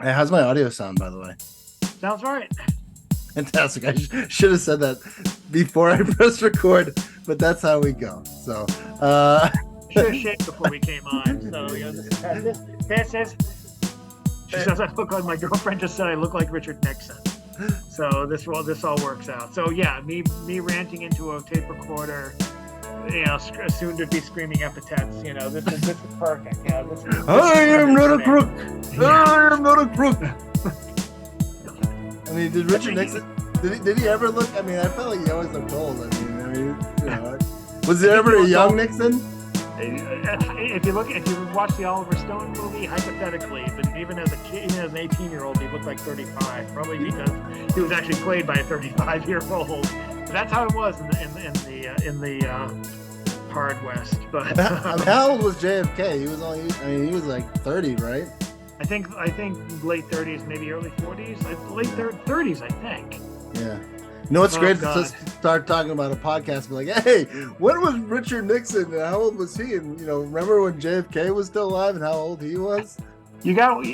Hey, how's my audio sound, by the way? Sounds right. Fantastic. I should have said that before I press record, but that's how we go. So, Should have shaved before we came on. So this is. She says I look like my girlfriend just said I look like Richard Nixon. So this all works out. So yeah, me ranting into a tape recorder, soon to be screaming epithets. This is perfect. This I is am perfect not for a me. crook. Yeah. I am not a crook. I mean, did Richard Nixon? Did he ever look? I mean, I felt like he always looked old. Was there ever a young Nixon? If you watch the Oliver Stone movie, hypothetically, but even as a kid, even as an 18-year-old, he looked like 35, probably because he was actually played by a 35-year-old. That's how it was in the hard West. But I mean, how old was JFK? He was like 30, right? I think late 30s, maybe early 40s, late 30s, I think. Yeah. You know what's great God. to start talking about a podcast, be like, hey, when was Richard Nixon and how old was he? And remember when JFK was still alive and how old he was? You got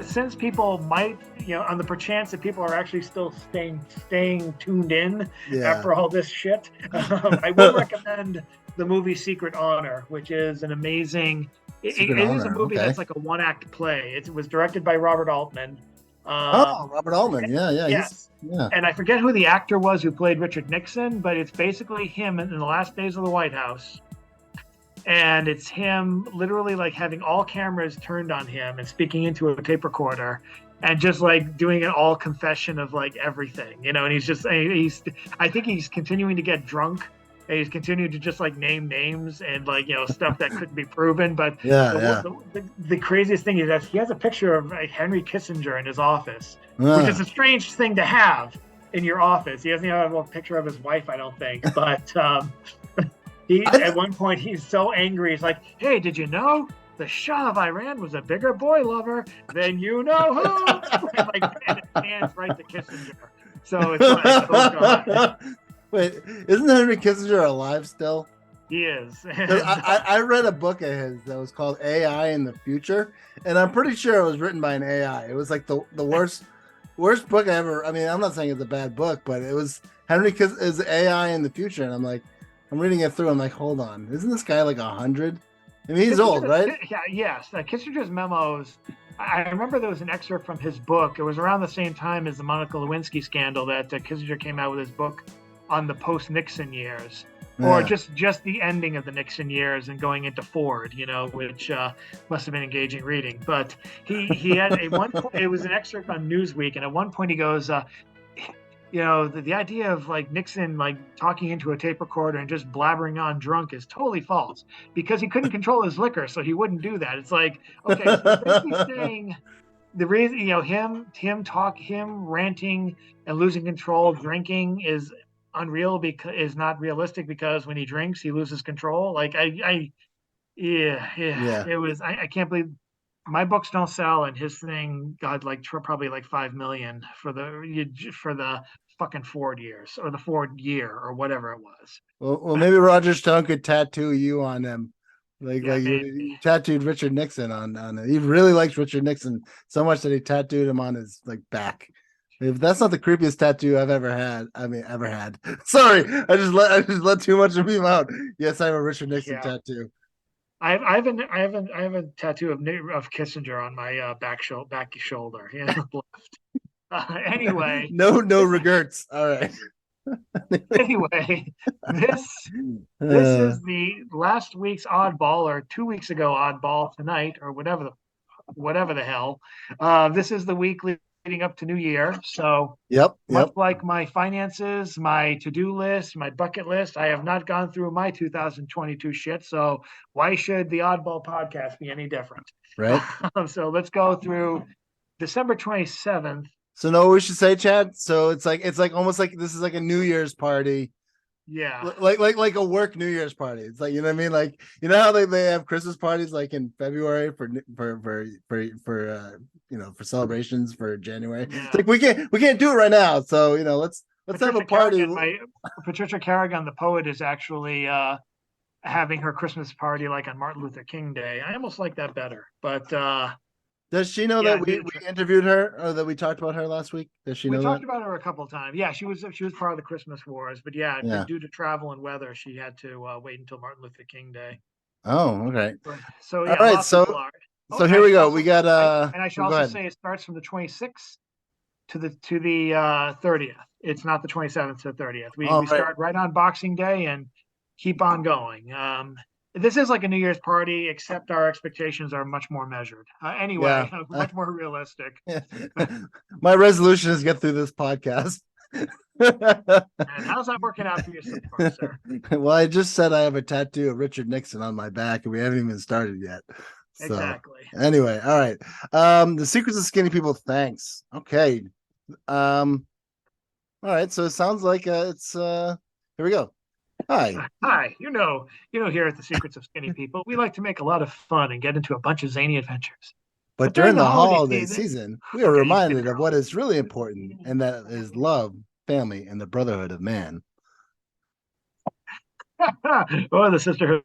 since people might, on the perchance that people are actually still staying tuned in after all this shit, I will recommend the movie Secret Honor, which is an amazing. It is a movie that's like a one-act play. It was directed by Robert Altman. Robert Altman. Yeah. Yes. And I forget who the actor was who played Richard Nixon, but it's basically him in the last days of the White House. And it's him literally like having all cameras turned on him and speaking into a tape recorder and just like doing an all confession of like everything, and I think he's continuing to get drunk. And he's continuing to just like name names and like, stuff that couldn't be proven. But the craziest thing is that he has a picture of like, Henry Kissinger in his office, which is a strange thing to have in your office. He doesn't have a picture of his wife, I don't think. But at one point, he's so angry. He's like, hey, did you know the Shah of Iran was a bigger boy lover than you know who? and it hands right to Kissinger. So it's like, oh, God. Wait, isn't Henry Kissinger alive still? He is. I read a book of his that was called AI in the Future, and I'm pretty sure it was written by an AI. It was like the worst book I ever. I mean, I'm not saying it's a bad book, but it was is AI in the future, and I'm reading it through. I'm like, hold on, isn't this guy like 100? I mean, he's old, right? Yeah, yes. Kissinger's memos. I remember there was an excerpt from his book. It was around the same time as the Monica Lewinsky scandal that Kissinger came out with his book on the post-Nixon years, or just the ending of the Nixon years and going into Ford, which must have been engaging reading. But he had it was an excerpt on Newsweek, and at one point he goes, the idea of like Nixon like talking into a tape recorder and just blabbering on drunk is totally false because he couldn't control his liquor, so he wouldn't do that. It's like, okay, so basically saying the reason, him ranting and losing control, drinking is unreal because is not realistic because when he drinks he loses control. Like it was. I can't believe my books don't sell and his thing got like probably like 5 million for the fucking Ford years or the Ford year or whatever it was. Well, maybe Roger Stone could tattoo you on him. Like Maybe. he tattooed Richard Nixon on it. He really likes Richard Nixon so much that he tattooed him on his like back. If that's not the creepiest tattoo I've ever had, ever had. Sorry, I just let too much of him out. Yes, I have a Richard Nixon tattoo. I have a tattoo of Kissinger on my back shoulder. Left. Anyway, no regrets. All right. Anyway, this is the last week's oddball, or 2 weeks ago oddball tonight, or whatever the hell. This is the week leading up to New Year. So much like my finances, my to-do list, my bucket list, I have not gone through my 2022 shit. So why should the Oddball podcast be any different? Right. So let's go through December 27th. So no, we should say, Chad. So it's like almost like this is like a New Year's party. Yeah. Like a work New Year's party. It's like, you know what I mean? Like, you know how they have Christmas parties like in February for for celebrations for January. Yeah. It's like we can't do it right now. So, let's have a party. Patricia Kerrigan, the poet, is actually having her Christmas party like on Martin Luther King Day. I almost like that better. But Does she know that we interviewed her or that we talked about her last week? Does she know that? We talked about her a couple of times. Yeah, she was part of the Christmas wars, but due to travel and weather, she had to wait until Martin Luther King Day. Oh, okay. So all right. So here we go. We got and I should also say it starts from the 26th to the 30th. It's not the 27th to the 30th. We start right on Boxing Day and keep on going. This is like a New Year's party, except our expectations are much more measured. Much more realistic. My resolution is get through this podcast. And how's that working out for you so far, sir? Well, I just said I have a tattoo of Richard Nixon on my back, and we haven't even started yet. So, exactly. Anyway, all right. The Secrets of Skinny People. Thanks. Okay. All right. So it sounds like it's here we go. Hi. You know, here at the Secrets of Skinny People, we like to make a lot of fun and get into a bunch of zany adventures. But during the holiday season, we are reminded of what is really important, and that is love, family, and the brotherhood of man. Oh, the sisterhood of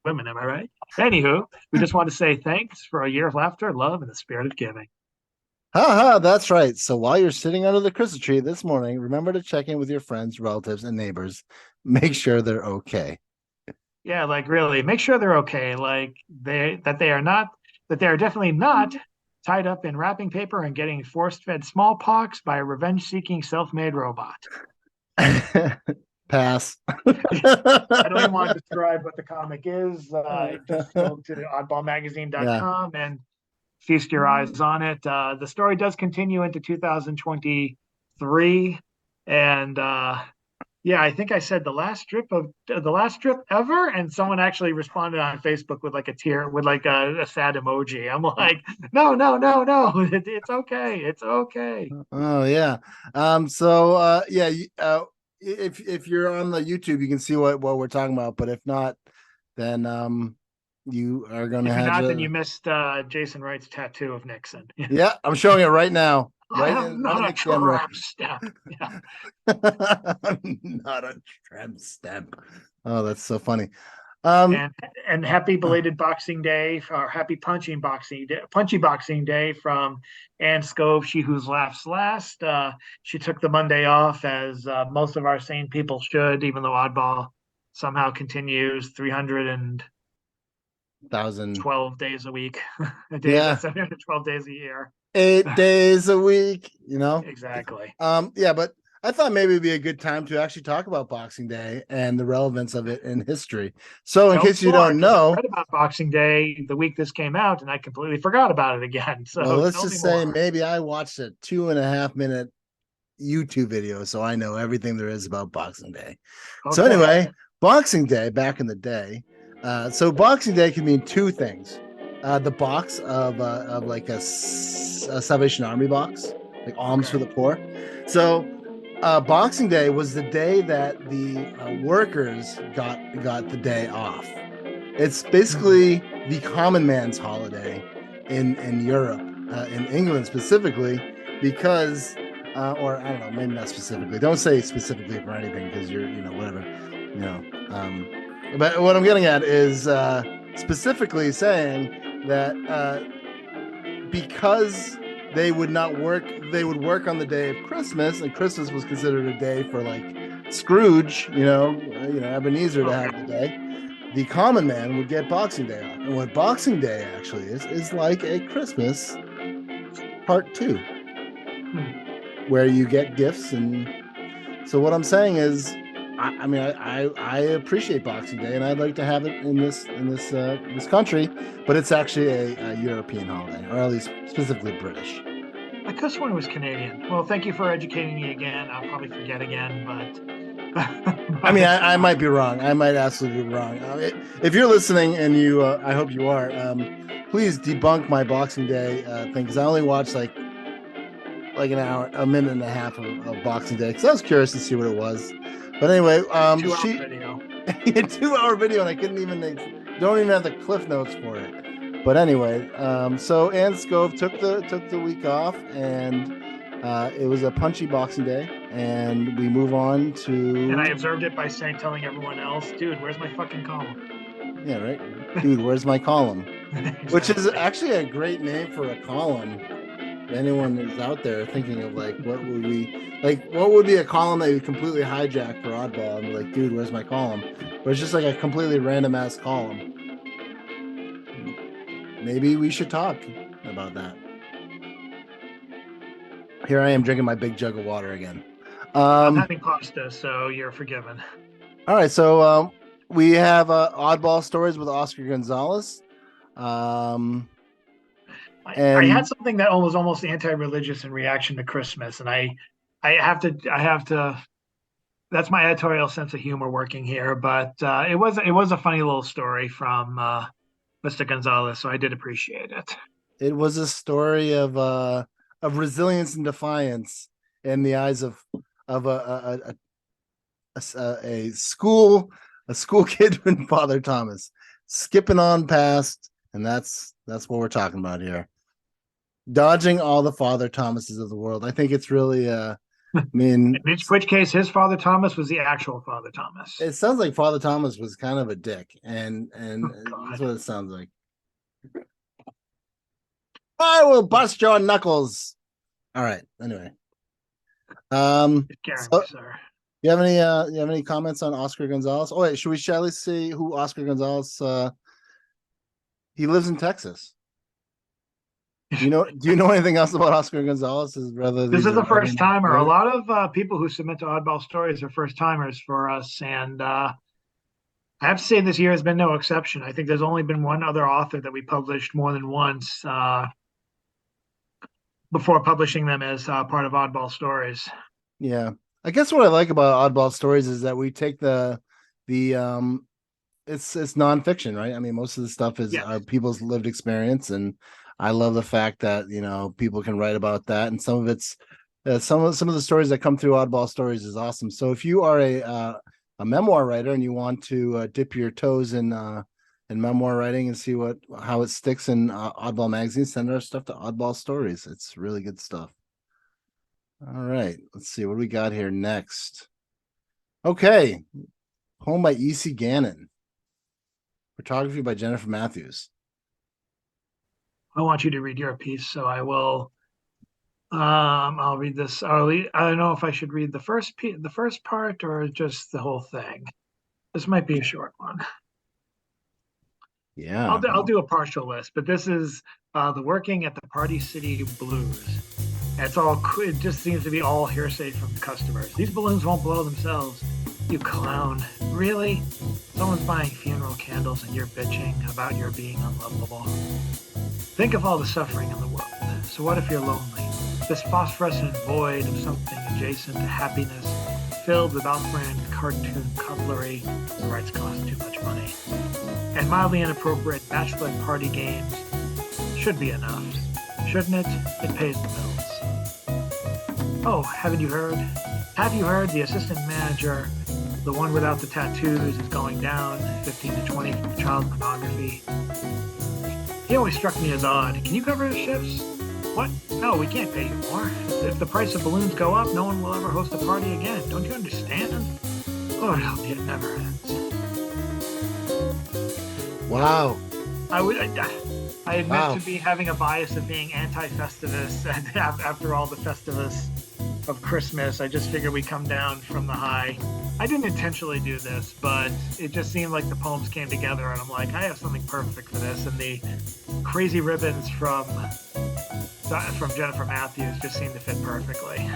women, am I right? Anywho, we just want to say thanks for a year of laughter, love, and the spirit of giving. That's right. So while you're sitting under the Christmas tree this morning, remember to check in with your friends, relatives, and neighbors. Make sure they're okay. Yeah, like really, make sure they're okay. Like they are definitely not tied up in wrapping paper and getting force-fed smallpox by a revenge-seeking self-made robot. Pass. I don't even want to describe what the comic is. Just go to oddballmagazine.com and feast your eyes on it. The story does continue into 2023, and I think I said the last strip ever, and someone actually responded on Facebook with like a tear, with like a sad emoji. I'm like, no, it's okay, it's okay. Oh yeah. If you're on the YouTube, you can see what we're talking about. But if not, then you are going to have. Then you missed Jason Wright's tattoo of Nixon. Yeah, I'm showing it right now. Not a tramp stamp. Yeah. Not a tramp stamp. Oh, that's so funny. And happy belated Boxing Day, or happy punchy Boxing Day from Ann Scove, she whose laughs last. She took the Monday off, as most of our sane people should, even though Oddball somehow continues 312 days a week. 712 days a year. 8 days a week, Exactly. But I thought maybe it'd be a good time to actually talk about Boxing Day and the relevance of it in history. So in case you don't know, I read about Boxing Day the week this came out, and I completely forgot about it again. So let's just say maybe I watched a 2.5 minute YouTube video, so I know everything there is about Boxing Day. Okay. So anyway, Boxing Day back in the day. So Boxing Day can mean two things. The box of like a Salvation Army box, like alms for the poor. So Boxing Day was the day that the workers got the day off. It's basically the common man's holiday in Europe, in England specifically, because or I don't know, maybe not specifically. Don't say specifically for anything, because you're whatever. But what I'm getting at is specifically saying that because they would not work, they would work on the day of Christmas, and Christmas was considered a day for like Scrooge, Ebenezer to have the day. The common man would get Boxing Day off. And what Boxing Day actually is like a Christmas part 2, where you get gifts. And so what I'm saying is, I appreciate Boxing Day, and I'd like to have it in this country, but it's actually a European holiday, or at least specifically British. I could have sworn it was Canadian. Well, thank you for educating me again. I'll probably forget again, but I might be wrong. I might absolutely be wrong. If you're listening, and you, I hope you are, please debunk my Boxing Day thing, because I only watched like an hour, a minute and a half of Boxing Day, because I was curious to see what it was. But anyway, 2-hour video. A 2-hour video, and I don't even have the cliff notes for it. But anyway, so Ann Scove took the week off, and it was a punchy Boxing Day, and we move on to. And I observed it by telling everyone else, dude, where's my fucking column? Yeah, right. Dude, where's my column? Which is actually a great name for a column. If anyone is out there thinking of like, what would be a column that you completely hijack for Oddball and be like, dude, where's my column? But it's just like a completely random ass column. Maybe we should talk about that. Here I am drinking my big jug of water again. I'm having pasta, so you're forgiven. All right, so we have Oddball Stories with Oscar Gonzalez. I had something that was almost anti-religious in reaction to Christmas, and I have to. That's my editorial sense of humor working here, but it was a funny little story from Mr. Gonzalez, so I did appreciate it. It was a story of resilience and defiance in the eyes of a school kid named Father Thomas, skipping on past, and that's what we're talking about here. Dodging all the Father Thomases of the world. I think it's really I mean, in which case his Father Thomas was the actual Father Thomas. It sounds like Father Thomas was kind of a dick, and that's what it sounds like. I will bust your knuckles. All right. Anyway, sir. You have any comments on Oscar Gonzalez? Oh wait, should we at least see who Oscar Gonzalez? He lives in Texas. Do you know anything else about Oscar Gonzalez? This is the first timer. A lot of people who submit to Oddball Stories are first timers for us, and I have to say this year has been no exception. I think there's only been one other author that we published more than once before publishing them as part of Oddball Stories. Yeah, I guess what I like about Oddball Stories is that we take it's nonfiction, right? I mean, most of the stuff is our people's lived experience, and I love the fact that people can write about that, and some of it's some of the stories that come through Oddball Stories is awesome. So if you are a memoir writer and you want to dip your toes in memoir writing and see how it sticks in Oddball magazine, send our stuff to Oddball Stories. It's really good stuff. All right, let's see what we got here next. Okay, poem by E.C Gannon, photography by Jennifer Matthews. I want you to read your piece, so I will. I'll read this. I don't know if I should read the first part or just the whole thing. This might be a short one. Yeah, I'll do a partial list, but this is the working at the Party City Blues. It just seems to be all hearsay from customers. These balloons won't blow themselves. You clown. Really? Someone's buying funeral candles and you're bitching about your being unlovable. Think of all the suffering in the world. So what if you're lonely? This phosphorescent void of something adjacent to happiness, filled with off-brand cartoon cutlery, the rights cost too much money, and mildly inappropriate bachelor party games should be enough. Shouldn't it? It pays the bills. Oh, haven't you heard? Have you heard the assistant manager, the one without the tattoos, is going down 15 to 20 for child pornography? He always struck me as odd. Can you cover his shifts? What? No, we can't pay you more. If the price of balloons go up, no one will ever host a party again. Don't you understand? Lord help me, it never ends. Wow. I admit to be having a bias of being anti-Festivus, and after all the Festivus of Christmas, I just figured we come down from the high. I didn't intentionally do this, but it just seemed like the poems came together, and I'm like, I have something perfect for this, and the crazy ribbons from Jennifer Matthews just seemed to fit perfectly.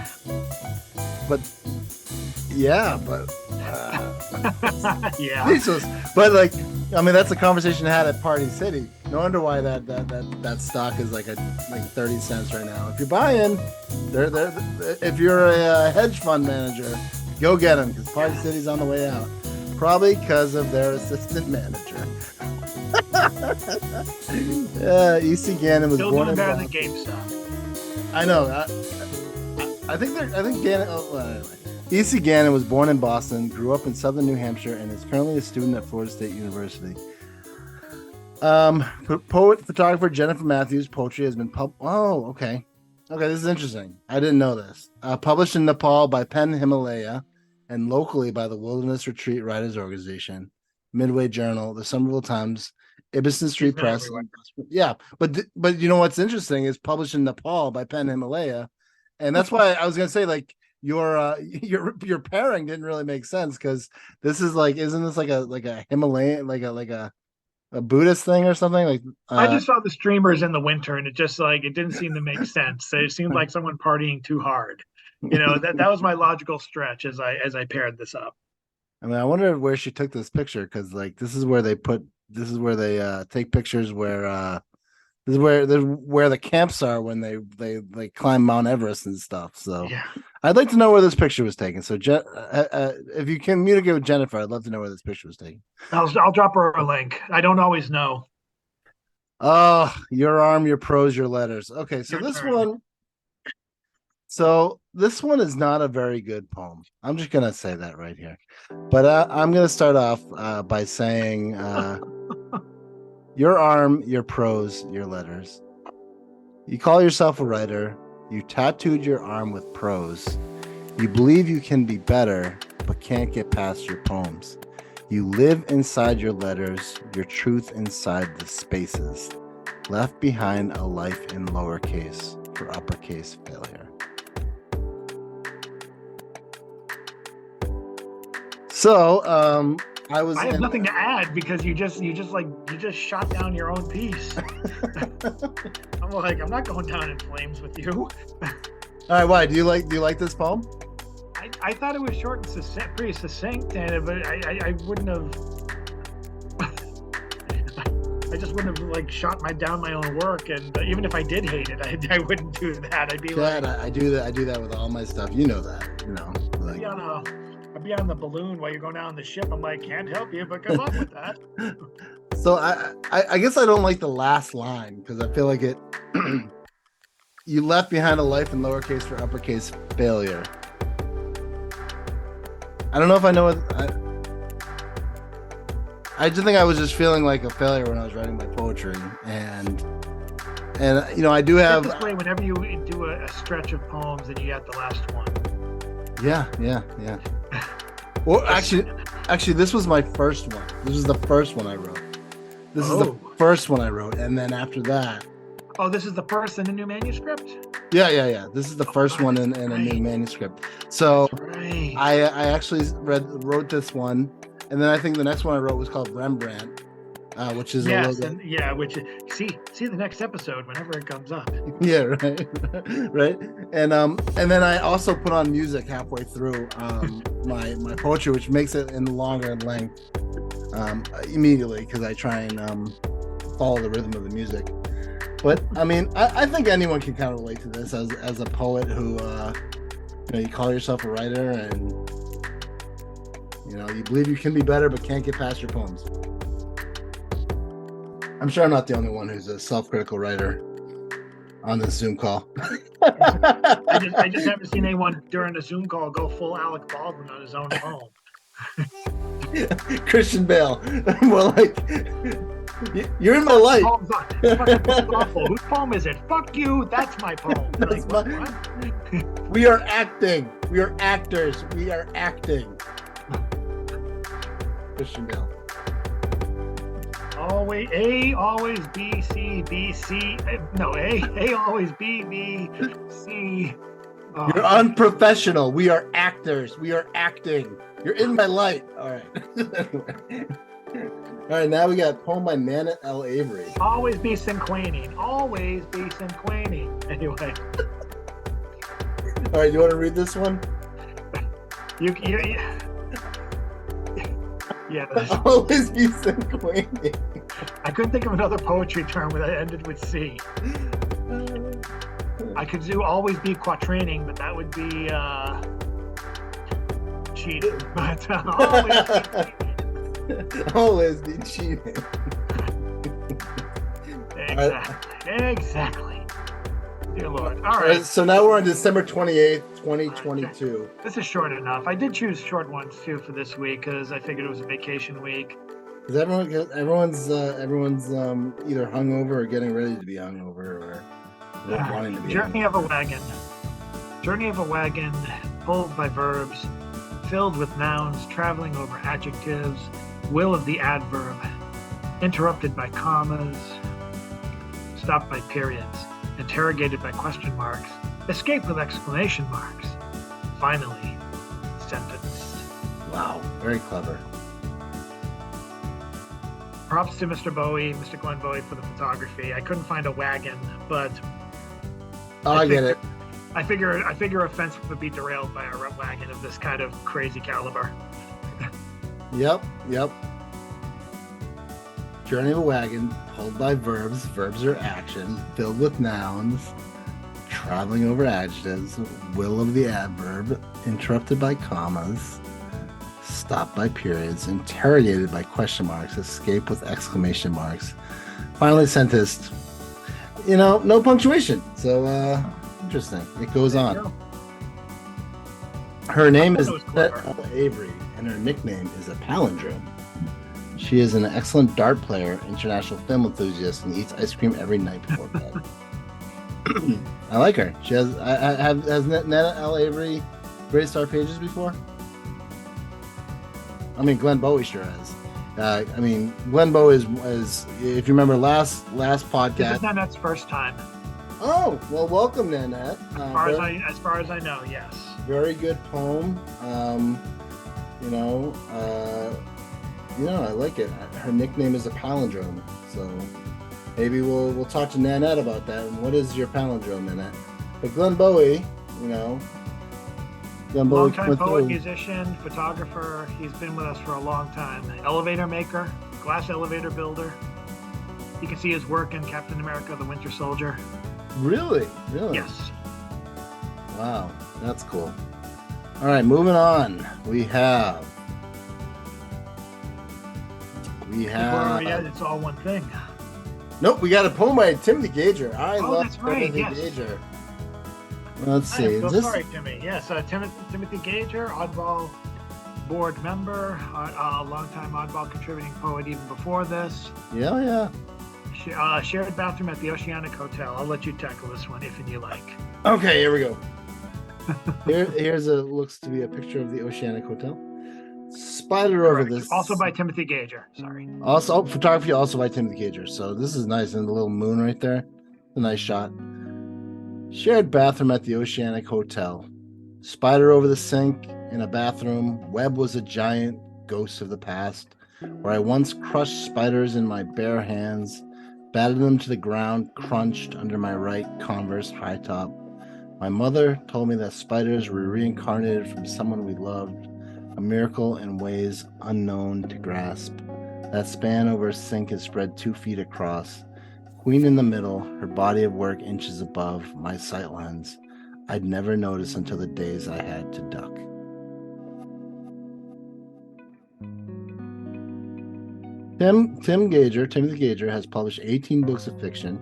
But yeah, yeah. But like, I mean, that's a conversation had at Party City. No wonder why that stock is like 30 cents right now. If you're buying, if you're a hedge fund manager, go get them, because Party City's on the way out. Probably because of their assistant manager. E.C Gannon was born in better than GameStop. I know. I think Gannon. Anyway. E.C Gannon was born in Boston, grew up in southern New Hampshire, and is currently a student at Florida State University. Poet, photographer Jennifer Matthews' poetry has been okay, this is interesting. I didn't know this. Published in Nepal by Pen Himalaya and locally by the Wilderness Retreat Writers Organization, Midway Journal, the Somerville Times, Ibison Street Press. Yeah, but you know what's interesting is published in Nepal by Pen Himalaya, and that's why I was gonna say like your pairing didn't really make sense because this is like isn't this like a Himalayan like a Buddhist thing or something like? I just saw the streamers in the winter, and it just like it didn't seem to make sense. It seemed like someone partying too hard. That was my logical stretch as I paired this up. I mean, I wonder where she took this picture because like this is where they take pictures where this is where the camps are when they climb Mount Everest and stuff. So yeah. I'd like to know where this picture was taken. So if you communicate with Jennifer, I'd love to know where this picture was taken. I'll drop her a link. I don't always know. Oh, your arm, your prose, your letters. Okay, so this one is not a very good poem. I'm just gonna say that right here. But I'm gonna start off by saying your arm, your prose, your letters. You call yourself a writer. You tattooed your arm with prose. You believe you can be better, but can't get past your poems. You live inside your letters, your truth inside the spaces. Left behind a life in lowercase for uppercase failure. So, I have nothing to add because you just shot down your own piece. I'm not going down in flames with you. All right, why? Do you like this poem? I thought it was short and pretty succinct, but I wouldn't have. I just wouldn't have shot down my own work, and even if I did hate it, I wouldn't do that. I'd be I do that with all my stuff. You know that, I'd be on the balloon while you're going down the ship. I'm like, can't help you, but good luck with that. So I guess I don't like the last line because I feel like it. You left behind a life in lowercase for uppercase failure. I don't know if I know what. I just think I was just feeling like a failure when I was writing my poetry, and I do have. This way, whenever you do a stretch of poems, and you got the last one. Yeah. Well, actually, this was my first one. This was the first one I wrote. This is the first one I wrote, and then after that. Oh, this is the first in a new manuscript? Yeah. This is the first one in a new manuscript. So right. I actually wrote this one, and then I think the next one I wrote was called Rembrandt, which is which see the next episode whenever it comes up. Yeah, right. And then I also put on music halfway through my poetry, which makes it in longer length immediately because I try and follow the rhythm of the music. But I mean, I think anyone can kind of relate to this as a poet who, you call yourself a writer and, you believe you can be better, but can't get past your poems. I'm sure I'm not the only one who's a self-critical writer on this Zoom call. I just haven't seen anyone during a Zoom call go full Alec Baldwin on his own poem. Christian Bale. Well, you're in my life. Awful. Whose poem is it? Fuck you. That's my poem. We are acting. We are actors. We are acting. Christian Bale. Always A, always B, C, B, C. No, A always B, B, C. You're unprofessional. We are actors. We are acting. You're in my light. All right. All right, now we got a poem by Nanette L. Avery. Always be cinquaning. Always be cinquaning. Anyway. All right, you want to read this one? Yeah. Always be cinquaning. I couldn't think of another poetry term that ended with C. I could do always be quatraining, but that would be cheating. But always be cheating. Exactly. Dear Lord. All right. So now we're on December 28th, 2022. This is short enough. I did choose short ones too for this week because I figured it was a vacation week. Because everyone's either hungover or getting ready to be hungover or wanting to be. Journey of a wagon. Journey of a wagon, pulled by verbs, filled with nouns, traveling over adjectives, will of the adverb. interrupted by commas, stopped by periods, interrogated by question marks, escaped with exclamation marks, finally sentenced. Wow, very clever. Props to Mr. Bowie, Mr. Glen Bowie, for the photography. I couldn't find a wagon, but I get it. I figure a fence would be derailed by a wagon of this kind of crazy caliber. Yep. Journey of a wagon, pulled by verbs. Verbs are action, filled with nouns, traveling over adjectives, will of the adverb, interrupted by commas, stopped by periods, interrogated by question marks, escape with exclamation marks, finally sentenced. No punctuation. So, interesting. It goes on. Her name is Avery, and her nickname is a palindrome. She is an excellent dart player, international film enthusiast, and eats ice cream every night before bed. I like her. She has. Has Nanette L. Avery graced our pages before? I mean, Glen Bowie sure has. Glen Bowie is if you remember last podcast. This is Nanette's first time. Oh, well, welcome, Nanette. As far as I know, yes. Very good poem. I like it. Her nickname is a palindrome, so maybe we'll talk to Nanette about that. And what is your palindrome, Nanette? But Glen Bowie, Long-time poet, musician, photographer. He's been with us for a long time. Elevator maker, glass elevator builder. You can see his work in Captain America: The Winter Soldier. Really? Yes. Wow, that's cool. All right, moving on. We have. It's all one thing. Nope, we got a poem by Timothy Gager. I love that's right, Timothy Gager. Let's see. Sorry, Timmy. Yes, Timothy Gager, Oddball board member, a longtime Oddball contributing poet even before this. Yeah. Shared bathroom at the Oceanic Hotel. I'll let you tackle this one if you like. Okay, here we go. Here's looks to be a picture of the Oceanic Hotel. Spider over this. Also by Timothy Gager. Sorry. Also photography, also by Timothy Gager. So this is nice, and the little moon right there. A nice shot. Shared bathroom at the Oceanic Hotel. Spider over the sink in a bathroom. Web was a giant ghost of the past, where I once crushed spiders in my bare hands, batted them to the ground, crunched under my right Converse high top. My mother told me that spiders were reincarnated from someone we loved, a miracle in ways unknown to grasp. That span over a sink is spread 2 feet across. Queen in the middle, her body of work inches above my sight lens. I'd never notice until the days I had to duck. Timothy Gager has published 18 books of fiction.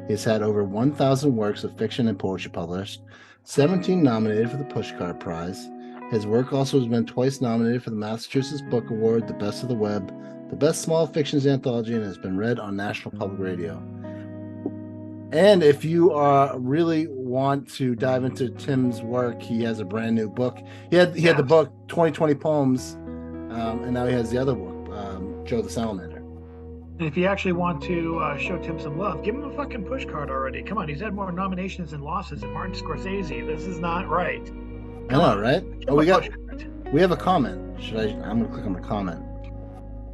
He's had over 1,000 works of fiction and poetry published, 17 nominated for the Pushcart Prize. His work also has been twice nominated for the Massachusetts Book Award, the Best of the Web, the Best Small Fictions Anthology, and has been read on National Public Radio. And if you really want to dive into Tim's work, he has a brand new book. He had the book 2020 Poems, and now he has the other book, Joe the Salamander. And if you actually want to show Tim some love, give him a fucking pushcart already. Come on, he's had more nominations and losses than Martin Scorsese. This is not right. I know, right? Oh, we have a comment. I'm gonna click on the comment.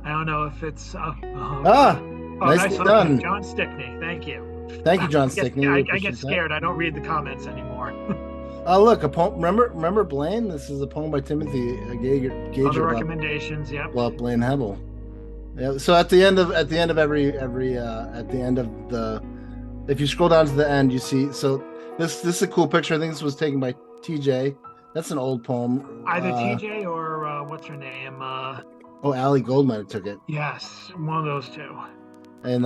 I don't know if it's nicely done. John Stickney, thank you. Thank you, John Stickney. I get scared. I don't read the comments anymore. Look, a poem. Remember Blaine? This is a poem by Timothy Gager. Other recommendations, yep. Well, Blaine Hebel. Yeah. So at the end of if you scroll down to the end, you see. So this is a cool picture. I think this was taken by TJ. That's an old poem. Either TJ or what's her name? Allie Goldman took it. Yes, one of those two. And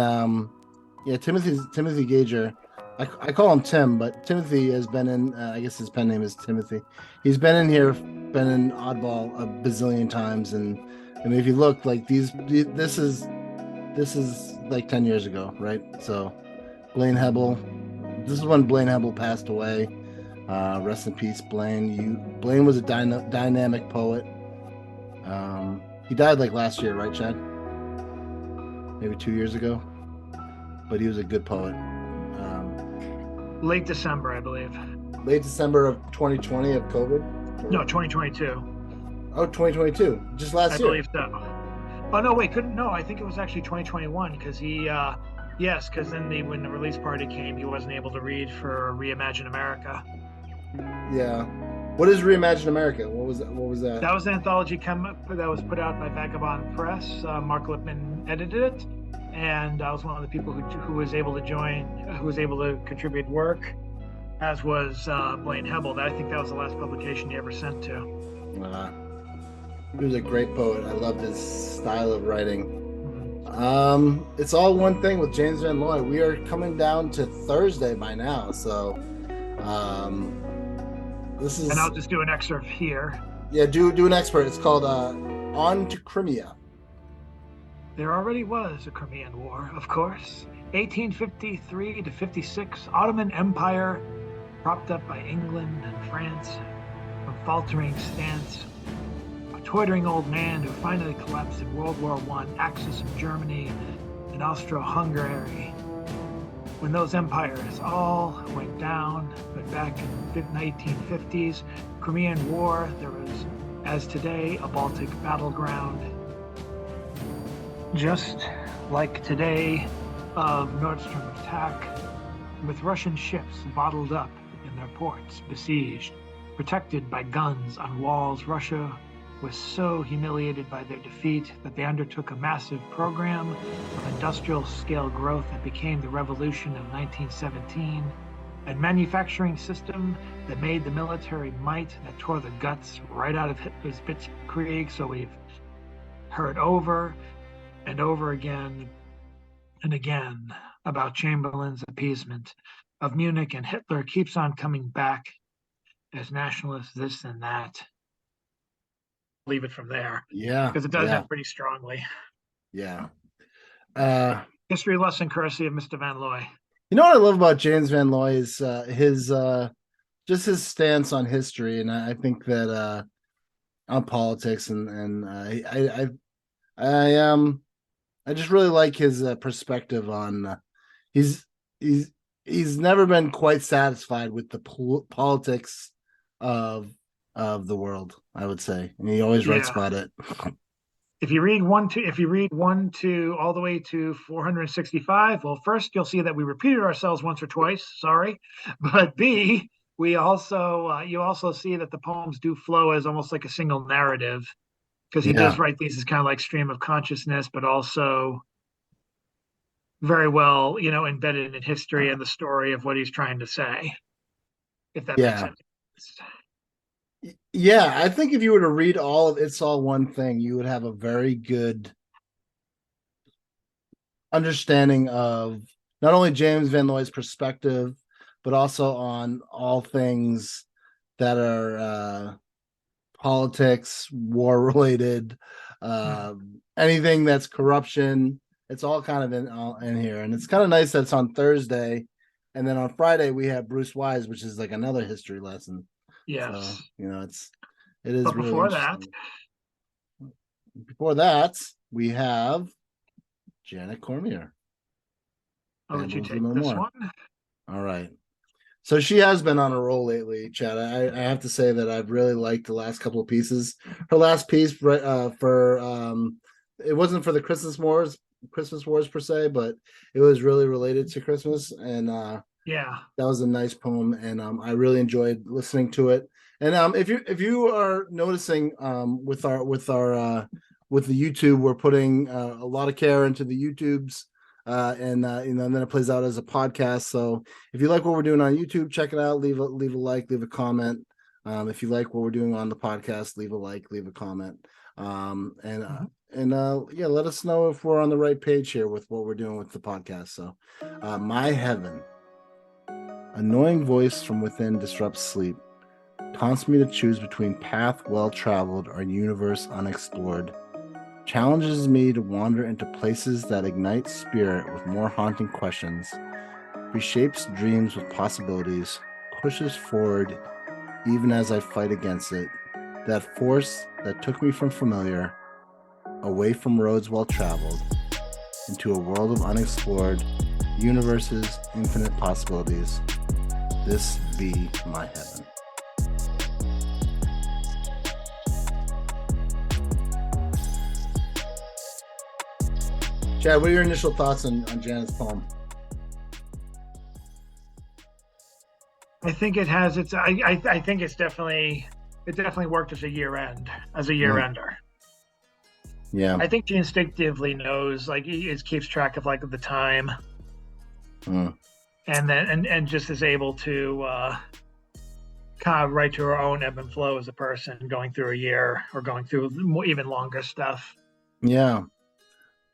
Timothy Gager. I call him Tim, but Timothy has been in. I guess his pen name is Timothy. He's been in Oddball a bazillion times, and I mean, if you look, like this is like 10 years ago, right? So Blaine Hebel. This is when Blaine Hebel passed away. Rest in peace, Blaine. Blaine was a dynamic poet. He died like last year, right, Chad? maybe 2 years ago. But he was a good poet. Late December, I believe. Late December of 2020 of COVID? No, 2022. Oh, 2022. Just last year. I believe so. Oh, no, wait, no, I think it was actually 2021 because yes, because then when the release party came, he wasn't able to read for Reimagine America. Yeah. What is Reimagine America? What was that? That was an anthology that was put out by Vagabond Press. Mark Lipman edited it, and I was one of the people who was able to contribute work, as was Blaine Hebel. I think that was the last publication he ever sent to. He was a great poet. I loved his style of writing. It's all one thing with James Van Looy. We are coming down to Thursday by now, so this is. And I'll just do an excerpt here. Yeah, do an excerpt. It's called "On to Crimea." There already was a Crimean War, of course. 1853 to 56, Ottoman Empire, propped up by England and France, from faltering stance. A tottering old man who finally collapsed in World War I, Axis in Germany and Austro-Hungary. When those empires all went down, but back in the 1950s, Crimean War, there was, as today, a Baltic battleground. Just like today of Nord Stream attack, with Russian ships bottled up in their ports, besieged, protected by guns on walls, Russia was so humiliated by their defeat that they undertook a massive program of industrial scale growth that became the Revolution of 1917, a manufacturing system that made the military might that tore the guts right out of Hitler's Blitzkrieg. So we've heard over and over again and again about Chamberlain's appeasement of Munich, and Hitler keeps on coming back as nationalist, this and that. Leave it from there. Yeah. Because it does have pretty strongly. Yeah. History lesson courtesy of Mr. Van Looy. You know what I love about James Van Looy is his just his stance on history, and I think that on politics, and I just really like his perspective on he's never been quite satisfied with the politics of the world, I would say, and he always writes about it. If you read one to all the way to 465, well, first you'll see that we repeated ourselves once or twice. Sorry, but B, we also you also see that the poems do flow as almost like a single narrative, because he does write these as kind of like stream of consciousness, but also very well, embedded in history and the story of what he's trying to say. If that makes sense. Yeah, I think if you were to read all of It's All One Thing, you would have a very good understanding of not only James Van Looy's perspective, but also on all things that are politics, war related, anything that's corruption. It's all kind of in here, and it's kind of nice that it's on Thursday, and then on Friday we have Bruce Wise, which is like another history lesson. Yes. So, it is. But really before that, we have Janet Cormier. I'll let you take this one. All right. So she has been on a roll lately, Chad. I have to say that I've really liked the last couple of pieces. Her last piece for it wasn't for the Christmas Wars per se, but it was really related to Christmas, and that was a nice poem, and I really enjoyed listening to it. And if you are noticing with the YouTube, we're putting a lot of care into the YouTubes, and then it plays out as a podcast. So if you like what we're doing on YouTube, check it out. Leave a like, leave a comment. If you like what we're doing on the podcast, leave a like, leave a comment. Let us know if we're on the right page here with what we're doing with the podcast. So, my heaven, annoying voice from within disrupts sleep, taunts me to choose between path well traveled or universe unexplored, challenges me to wander into places that ignite spirit with more haunting questions, reshapes dreams with possibilities, pushes forward even as I fight against it, that force that took me from familiar, away from roads well traveled, into a world of unexplored universes, infinite possibilities. This be my heaven. Chad, what are your initial thoughts on Janet's poem? I think it has its. I think it definitely worked as a year-ender. Yeah. I think she instinctively knows, like, it keeps track of like the time, and then and just is able to kind of write to her own ebb and flow as a person going through a year or going through even longer stuff. Yeah.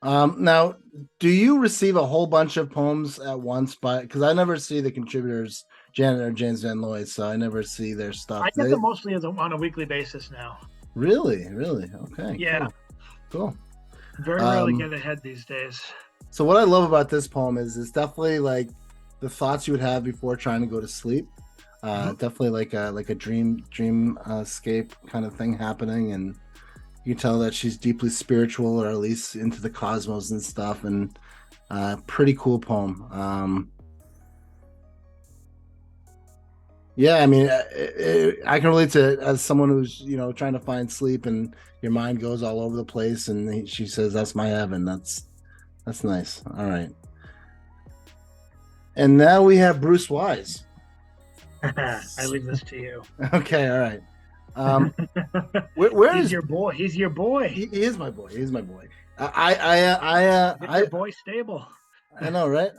Now, do you receive a whole bunch of poems at once? Because I never see the contributors, Janet or James Van Loy, so I never see their stuff. I get them mostly on a weekly basis now. Really? Okay. Yeah. Cool. Very rarely get ahead these days. So what I love about this poem is it's definitely like the thoughts you would have before trying to go to sleep. Definitely like a dream escape kind of thing happening, and you can tell that she's deeply spiritual, or at least into the cosmos and stuff. And pretty cool poem. Yeah, I mean, I can relate to it as someone who's trying to find sleep, and your mind goes all over the place. And she says, "That's my heaven." That's nice. All right. And now we have Bruce Wise. I leave this to you. Okay, all right. Where He's is your boy? He's your boy. He is my boy. He's my boy. Your boy stable. I know, right?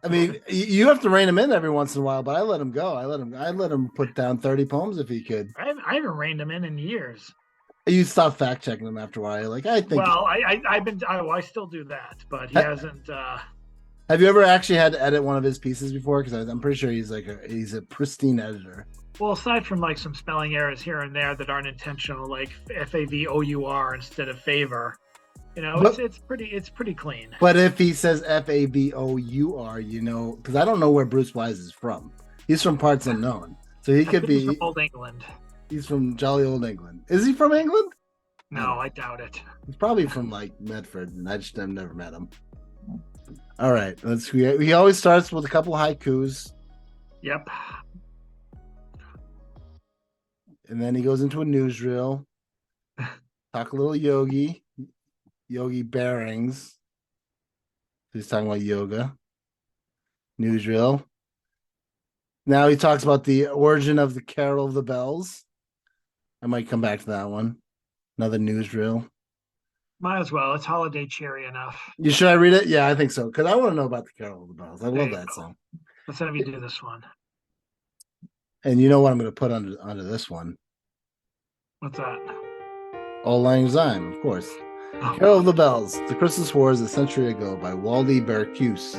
I mean, you have to rein him in every once in a while, but I let him go. I let him put down 30 poems if he could. I haven't reined him in years. You stop fact checking him after a while. Like, I think. Well, I still do that, but he hasn't. Have you ever actually had to edit one of his pieces before? Because I'm pretty sure he's a pristine editor. Well, aside from like some spelling errors here and there that aren't intentional, like FAVOUR instead of favor, it's pretty clean. But if he says FABOUR, because I don't know where Bruce Wise is from. He's from parts unknown, so he could be from Old England. He's from jolly old England. Is he from England? No, I doubt it. He's probably from like Medford, and I've never met him. All right, he always starts with a couple haikus. Yep. And then he goes into a newsreel. Talk a little yogi bearings. He's talking about yoga. Newsreel. Now he talks about the origin of the Carol of the Bells. I might come back to that one. Another newsreel. Might as well. It's holiday cheery enough. Should I read it? Yeah, I think so. Because I want to know about the Carol of the Bells. I love that song. Let's have you do this one. And you know what I'm going to put under this one? What's that? Auld Lang Syne, of course. Oh. Carol of the Bells, The Christmas Wars a Century Ago by Waldy Bercuse.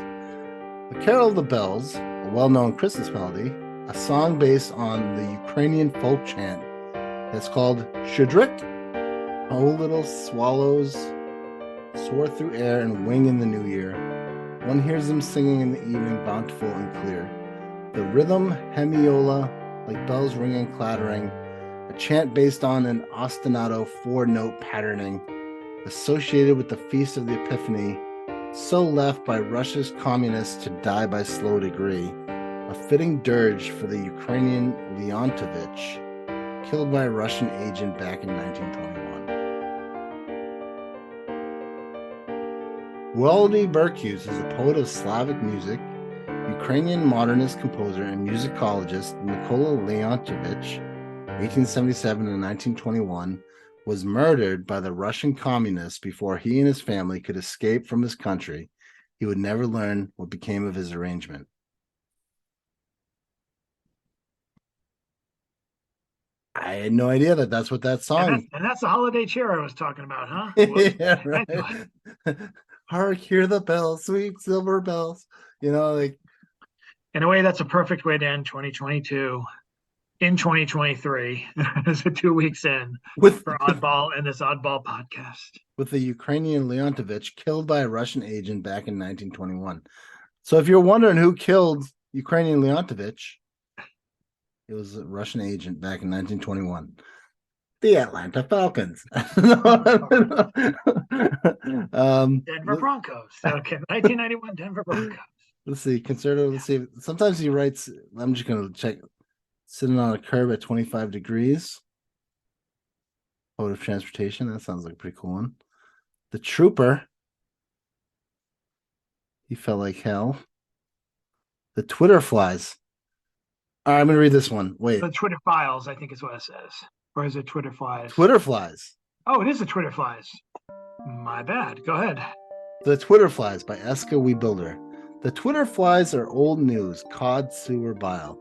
The Carol of the Bells, a well-known Christmas melody, a song based on the Ukrainian folk chant that's called Shudrik. Oh, little swallows soar through air and wing in the new year. One hears them singing in the evening, bountiful and clear. The rhythm, hemiola, like bells ringing, clattering, a chant based on an ostinato four-note patterning, associated with the Feast of the Epiphany, so left by Russia's communists to die by slow degree, a fitting dirge for the Ukrainian Leontovich, killed by a Russian agent back in 1921. Waldy Bercuse is a poet of Slavic music, Ukrainian modernist composer and musicologist Mykola Leontovich, 1877 to 1921, was murdered by the Russian communists before he and his family could escape from his country. He would never learn what became of his arrangement. I had no idea that's what that song. And that's the holiday cheer I was talking about, huh? Yeah, right. Hark, hear the bells, sweet silver bells. In a way, that's a perfect way to end 2022 in 2023. As 2 weeks in for Oddball and this Oddball podcast. With the Ukrainian Leontovich killed by a Russian agent back in 1921. So if you're wondering who killed Ukrainian Leontovich, it was a Russian agent back in 1921. The Atlanta Falcons. Denver Broncos. Okay, 1991 Denver Broncos. Let's see, conservative. Let's see. Sometimes he writes. I'm just gonna check. Sitting on a curb at 25 degrees. Mode of transportation. That sounds like a pretty cool one. The Trooper. He felt like hell. The Twitter flies. All right, I'm gonna read this one. Wait. The Twitter files, I think is what it says. Or is it Twitter flies? Twitter flies. Oh, it is the Twitter flies. My bad. Go ahead. The Twitter flies by Eska We Builder. The Twitter flies are old news, cod, sewer, bile.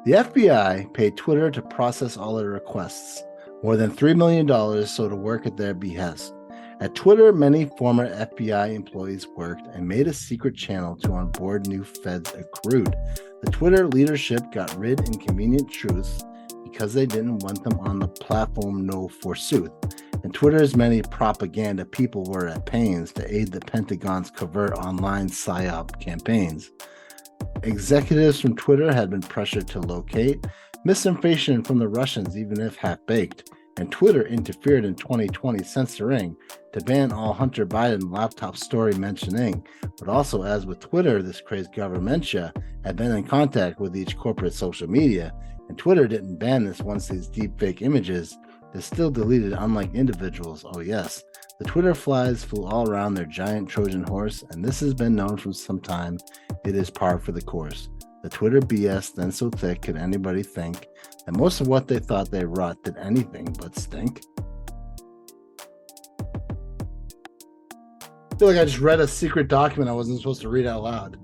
The FBI paid Twitter to process all their requests, more than $3 million, so to work at their behest. At Twitter, many former FBI employees worked and made a secret channel to onboard new feds accrued. The Twitter leadership got rid inconvenient truths because they didn't want them on the platform, no forsooth. And Twitter's many propaganda people were at pains to aid the Pentagon's covert online PSYOP campaigns. Executives from Twitter had been pressured to locate misinformation from the Russians, even if half-baked, and Twitter interfered in 2020 censoring to ban all Hunter Biden laptop story mentioning. But also, as with Twitter, this crazed governmentia had been in contact with each corporate social media, and Twitter didn't ban this once these deepfake images. They still deleted, unlike individuals. Oh yes, the Twitter flies flew all around their giant Trojan horse, and this has been known for some time. It is par for the course. The Twitter BS, then so thick, could anybody think that most of what they thought they wrought did anything but stink? I feel like I just read a secret document I wasn't supposed to read out loud.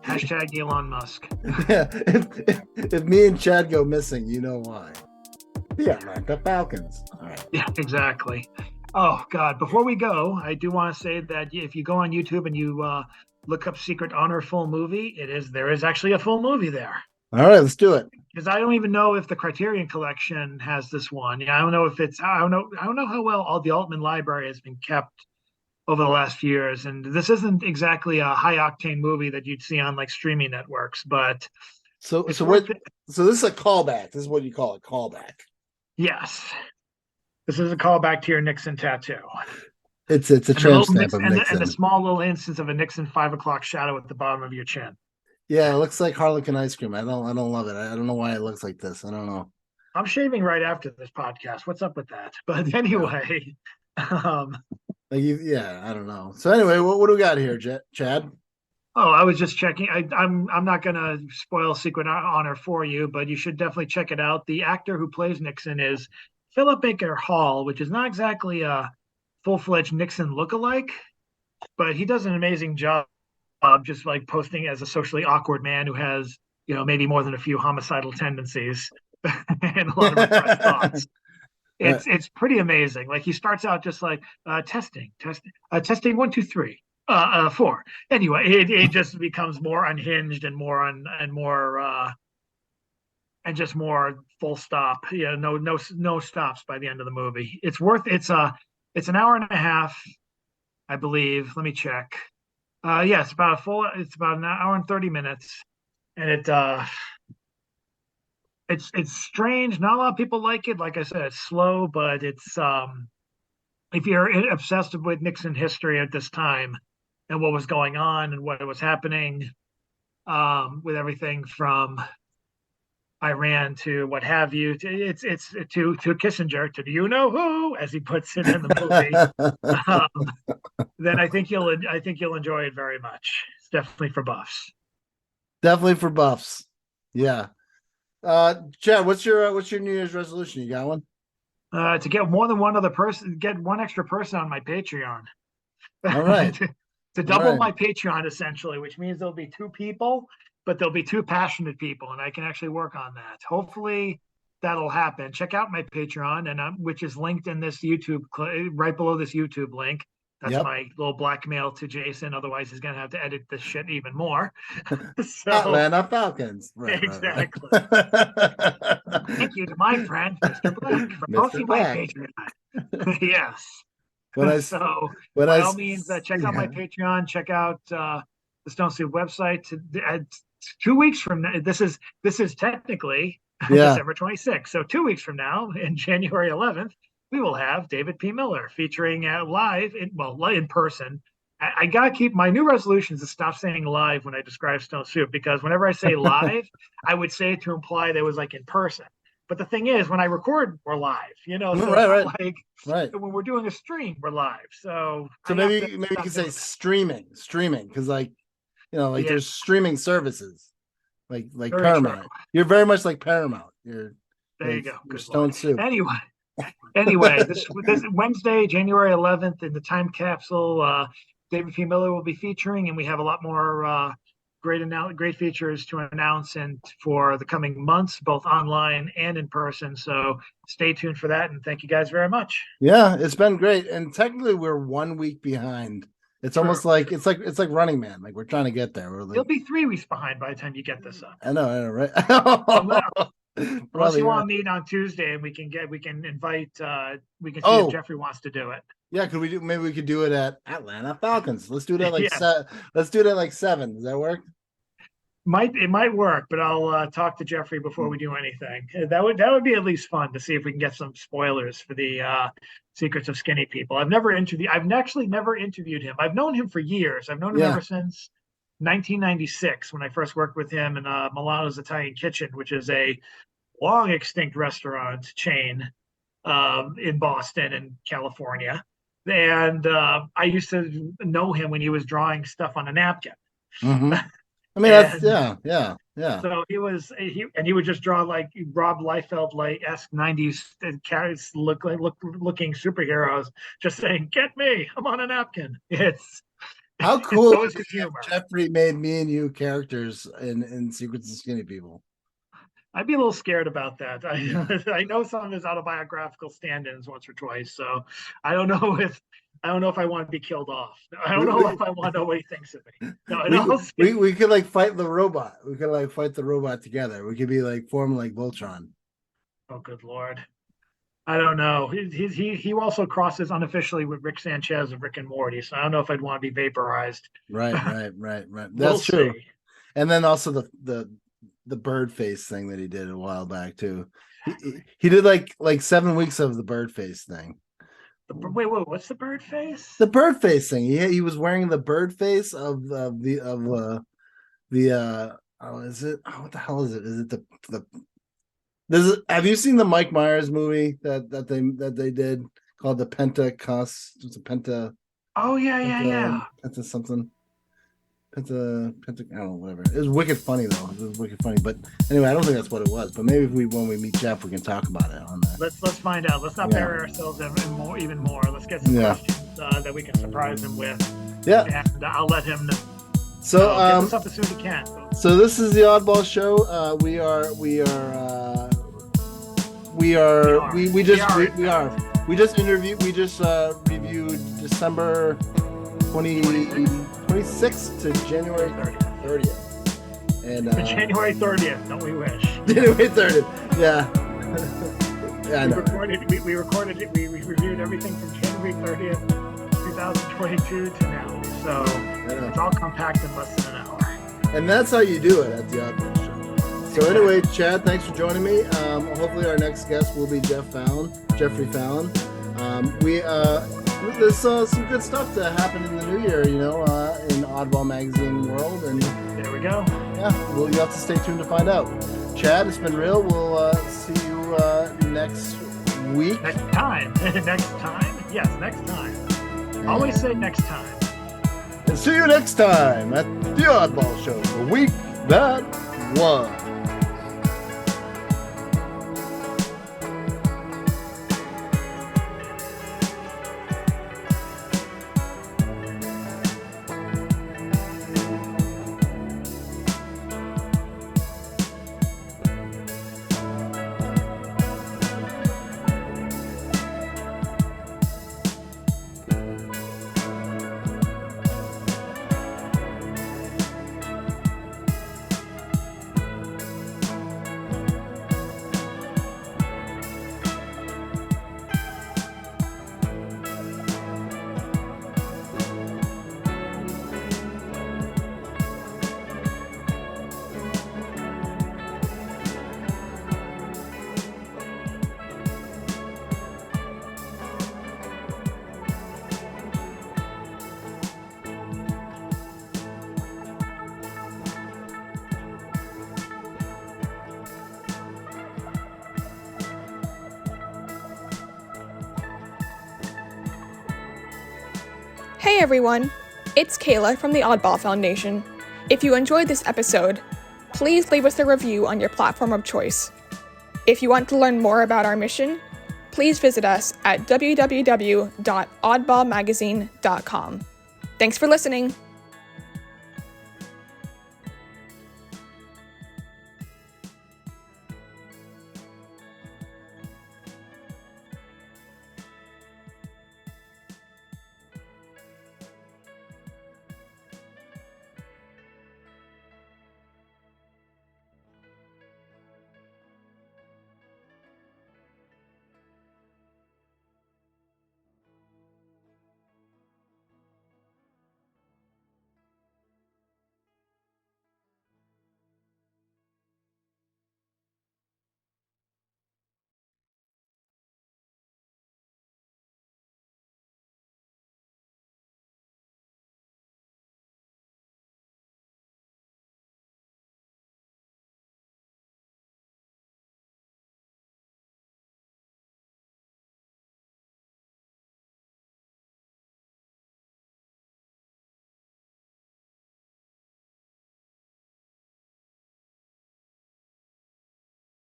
Hashtag Elon Musk. Yeah, if me and Chad go missing, you know why. The Atlanta Falcons. All right. Yeah, exactly. Oh, God. Before we go, I do want to say that if you go on YouTube and you look up Secret Honor full movie, there is actually a full movie there. All right, let's do it. Because I don't even know if the Criterion Collection has this one. Yeah, I don't know if it's. I don't know how well all the Altman library has been kept over the last few years. And this isn't exactly a high octane movie that you'd see on like streaming networks, but so this is a callback. This is what you call a callback. Yes, this is a callback to your Nixon tattoo. It's a tramp stamp of Nixon. And a small little instance of a Nixon 5 o'clock shadow at the bottom of your chin. Yeah, it looks like Harlequin ice cream. I don't love it. I don't know why it looks like this. I don't know. I'm shaving right after this podcast. What's up with that? But anyway, I don't know. So anyway, what do we got here, Chad? Oh, I was just checking. I'm not gonna spoil Secret Honor for you, but you should definitely check it out. The actor who plays Nixon is Philip Baker Hall, which is not exactly a full-fledged Nixon lookalike, but he does an amazing job just like posting as a socially awkward man who has, maybe more than a few homicidal tendencies and a lot of repressed thoughts. It's pretty amazing. Like he starts out just like testing 1 2 3 4. Anyway, it just becomes more unhinged and more and just more full stop. Yeah, no stops by the end of the movie. It's an hour and a half, I believe. Let me check. It's about an hour and 30 minutes, and it's strange. Not a lot of people like it. Like I said, it's slow, but it's if you're obsessed with Nixon history at this time and what was going on and what was happening with everything from Iran to what have you, it's to Kissinger, to you know who, as he puts it in the movie. Then I think you'll enjoy it very much. It's definitely for buffs. Definitely for buffs. Yeah. Chad, what's your New Year's resolution? You got one? To get more than one other person, get one extra person on my Patreon. All right. to double my Patreon, essentially, which means there'll be 2 people, but there'll be 2 passionate people, and I can actually work on that. Hopefully that'll happen. Check out my Patreon, and which is linked in this YouTube, right below this YouTube link. That's my little blackmail to Jason. Otherwise, he's going to have to edit this shit even more. Atlanta Falcons. Right, exactly. Right. Thank you to my friend, Mr. Black, for posting my Patreon. Yes. By all means, check out my Patreon. Check out the Stone Soup website. 2 weeks from now, this is technically Yeah. December 26th. So 2 weeks from now, in January 11th, we will have David P. Miller featuring live, in person. I got to keep my new resolutions to stop saying live when I describe Stone Soup, because whenever I say live, I would say it to imply that it was like in person. But the thing is, when I record, we're live, so Right, it's not like right. when we're doing a stream, we're live. So maybe you can say streaming, because Yeah. there's streaming services like Very Paramount. true. You're very much like Paramount. There you go. You're Good Stone Lord. Soup. Anyway, this Wednesday, January 11th, in the time capsule, David P. Miller will be featuring, and we have a lot more great features to announce and for the coming months, both online and in person. So stay tuned for that, and thank you guys very much. Yeah, it's been great, and technically we're 1 week behind. It's almost like it's like Running Man. Like we're trying to get there. You'll be 3 weeks behind by the time you get this up. I know, right? Unless you want to meet on Tuesday, and we can invite. We can see if Jeffrey wants to do it. Yeah, maybe we could do it at Atlanta Falcons. Let's do it at let's do it at 7. Does that work? It might work, but I'll talk to Jeffrey before we do anything. That would be at least fun to see if we can get some spoilers for the Secrets of Skinny People. I've actually never interviewed him. I've known him for years. I've known him ever since 1996 when I first worked with him in Milano's Italian Kitchen, which is a long extinct restaurant chain in Boston and California. And I used to know him when he was drawing stuff on a napkin. Mm-hmm. I mean, yeah. So he would just draw like Rob Liefeld-esque 90s characters looking superheroes, just saying, "Get me! I'm on a napkin." It's how cool so is his humor. Jeffrey made me and you characters in Secrets of Skinny People. I'd be a little scared about that. I know some of his autobiographical stand-ins once or twice, so I don't know if I want to be killed off. I don't know if I want to know what he thinks of me. No, we could like fight the robot. We could like fight the robot together. We could be like form like Voltron. Oh, good Lord. I don't know. He also crosses unofficially with Rick Sanchez of Rick and Morty, so I don't know if I'd want to be vaporized. Right. That's true. See. And then also the bird face thing that he did a while back too. He did like 7 weeks of the bird face thing. Wait, what's the bird face? The bird face thing. He was wearing the bird face of what the hell is it? Is it have you seen the Mike Myers movie that they did called the Pentecost? It's a Penta. Oh yeah. Penta something. I don't know, whatever. It was wicked funny though. It was wicked funny, but anyway, I don't think that's what it was. But maybe when we meet Jeff, we can talk about it on that. Let's find out. Let's not bury ourselves even more. Let's get some questions that we can surprise him with. Yeah, and I'll let him know. So get this up as soon as he can. So this is the Oddball Show. We just reviewed December 26th to January 30th. And January 30th, don't we wish? January 30th, yeah. Yeah, I know. We recorded it. We reviewed everything from January 30th, 2022 to now. So it's all compact in less than an hour. And that's how you do it at the Oddball Show. So anyway, Chad, thanks for joining me. Hopefully our next guest will be Jeffrey Fallon. There's some good stuff to happen in the new year, in Oddball magazine world, and there we go. Yeah, well, you have to stay tuned to find out. Chad, it's been real. We'll see you next week. Next time. Next time. Yes, next time. Always say next time. And see you next time at the Oddball Show, the week that was. Hey everyone, it's Kayla from the Oddball Foundation. If you enjoyed this episode, please leave us a review on your platform of choice. If you want to learn more about our mission, please visit us at www.oddballmagazine.com. Thanks for listening.